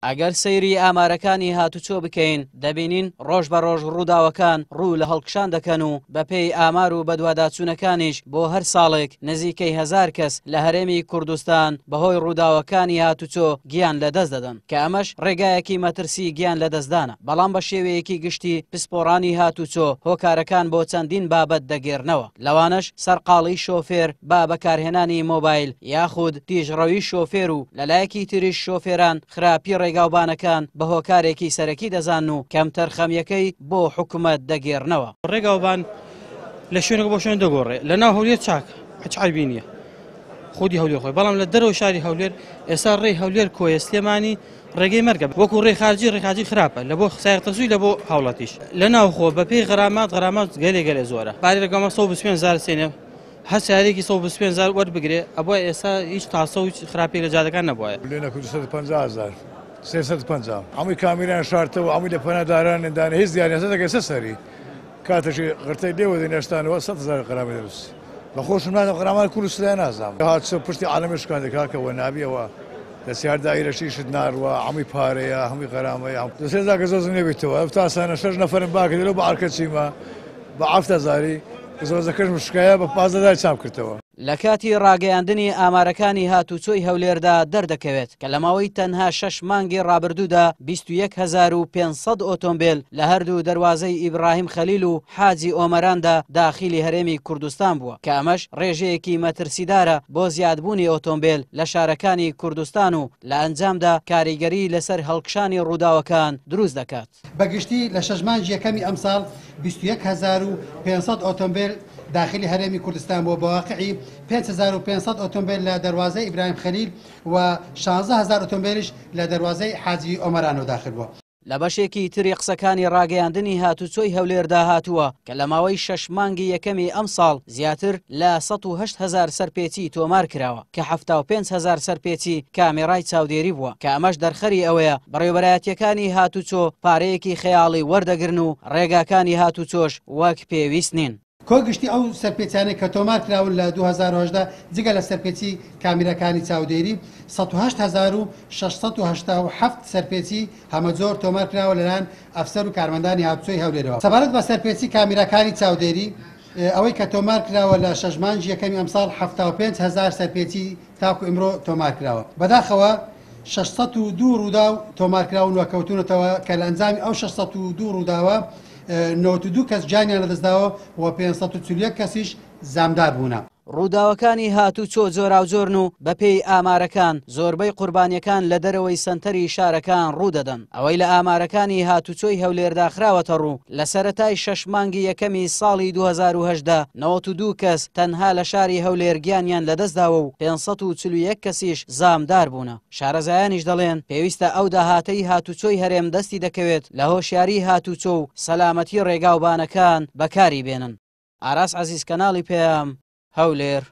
ئەگەر سەیری ئامارەکانی هاتوچۆ بکەین دەبینین ڕۆژ بە ڕۆژ ڕووداوەکان ڕوو لە هەڵکشان دەکەن و بەپێی ئامار و بەدواداچوونەکانیش بۆ هەر ساڵێک نزیکەی 1000 کەس لە هەرێمی کوردستان بەهۆی ڕووداوەکانی هاتوچۆ گیان لەدەست دەدەن کە ئەمەش ڕێگایەکی مەترسی گیان لەدەستدانە بەڵام بە شێوەیەکی گشتی پسپۆڕانی هاتوچۆ هۆکارەکان بۆ چەندین بابەت دەگێڕنەوە لەوانش سەرقاڵی شۆفێر با بەکارهێنانی مۆبایل یاخود تیژڕەوی شۆفێر و لەلایەکی تریش شۆفێران خراپی ڕێگاوبانەکان بە هۆکارێکی سەرەکی دەزان و کەمتەر خەمیەکەی بۆ حکوومەت دەگێڕنەوە ڕێگاوبان لە شوێنێک بۆ شوێن دەگۆڕێ لە ناو هەولێر چاک هیچ عیبی نییە خودی هەولێر خۆی بەڵام لە دەرەوە شاری هەولێر ئێستا ڕێی هەولێر کۆیە سلێمانی ڕێگەی مەرگە وەکو ڕێخارجی خراپە لە بۆ سایقتەزووی لە بۆ هاوڵاتیش لە ناوخۆ بەپێی غەرامات گەلێ زۆرە پارێ ڕێگەمە 125,000 سێنێ هەر سیارێکی 125,000 وەربگرێ ئەبووە ئێستا هیچ تاسە و خراپی لە جادەکان نەبووە لێنە 250,000 350 هەمووی کامیران شارتەوە هەمووی لە پەناداراندانە هیچ دیارەسە دەگەسە سەری کاتەشی غرتەی لێوە دێنێشتانەوە 100,000 غرامی دەوست بە خۆشم نادە غرامان کوردستان نازانم هاتچە پشتی عالەمشکان دەکاکەوە نابیەوە لە سیار دایرەشیشت ناڕوە هەمووی پارەیە هەمووی غەرامەیە دەسێزاکە زۆر نێبێتەوە ئەو تاسانە 6 نەفرم باکە دەرەوە بە ئارکە چیمە بە 7,000 زۆرزەکەش مشکایە بە 15,000 چام کردەوە لە کاتی ڕاگەیاندنی ئامارەکانی هاتوچۆی هەولێردا دەردەکەوێت کە لە ماوەی تەنها 6 مانگی ڕابردوودا 21,500 ئۆتۆمبیل لە هەردوو دەواازەی ئیبراهیم خەلیل و حاجی ئۆمەراندا داخلی هەرێمی کوردستان بووە کە ئەمەش ڕێژەیەکی مەترسیدارە بۆ زیادبوونی ئۆتۆمبیل لە شارەکانی کوردستان و لە ئەنجامدا کاریگەری لەسەر هەڵکشانی ڕووداوەکان دروست دەکات. بەگشتی لە 6 مانگی یەکەمی ئەمساڵ 21,500 ئۆتۆمبیل داخلی هەرێمی کوردستان بۆ بەواقعی 5,500 ئۆتۆمبیل لە دەواازەی ئیبراهیم خەلیل و 16,000 ئۆتۆمبیلش لە دەواازەی حاجی ئۆمەرانەوە داخل بووە. لە بەشێکی تری قسەکانی ڕاگەیاندنی هاتوچۆی هەولێردا هاتووە کە لە ماوەی 6 مانگی یەکەمی ئەم ساڵ زیاتر لە 108,000 سەرپێچی تۆمار کراوە کە 75,000 سەرپێچی کامێرای چاودێری بووە کە ئەمەش دەرخەری ئەوەیە بەڕێوەبەرایەتیەکانی هاتوچۆ پارەیەکی خەیاڵی وەردەگرن و ڕێگاکانی هاتوچۆش وەک پێویست نین. کۆگشتی ئەو سەرپێچانەی کە تۆمار کراون لە 2010 جگە لە سەرپێچی کامیرەکانی چاودێری 108,687 سەرپێچی هەمە زۆر تۆمار کراوە لەلایەن ئەفسەر و کارمەندانی هاتوچۆی هەولێرەوە. سەبارەت بە سەرپێچی کامیرەکانی چاودێری ئەوەی کە تۆمار کراوە لە 6 مانگی یەکەمی ئەمساڵ 75,000 سەرپێچی تاکو ئمرۆ تۆمار کراوە. بەداخەوە 602 ڕوودا و تۆمارکراون وە کەوتونەتەوە کە لە ئەنجامی ئەو 602 ڕووداوە 92 کەس جانیان لەدەستداوە و 541 کەسیش زامدار بوونە. ڕووداوەکانی هاتوچۆ جۆراوجۆرن و بەپێی ئامارەکان زۆربەی قوربانیەکان لە دەرەوەی سنتەری شارەکان ڕوودەدەن ئەوەی لە ئامارەکانی هاتوچۆی هەولێردا خراوەتە ڕوو لە سەرەتای 6 مانگی یەکەمی ساڵی 2010 92 کەس تەنها لە شاری هەولێر گیانیان لەدەستداوە و 541 کەسیش زامدار بوونە. شارەزایانیش دەڵێن پێویستە ئەو داهاتەی هاتوچۆی هەرێم دەستی دەکەوێت لە هۆشیاری هاتوچۆ و سەلامەتی ڕێگاوبانەکان بەکاری بێنن. ئاراس عەزیز کەناڵی پێام هەولێر.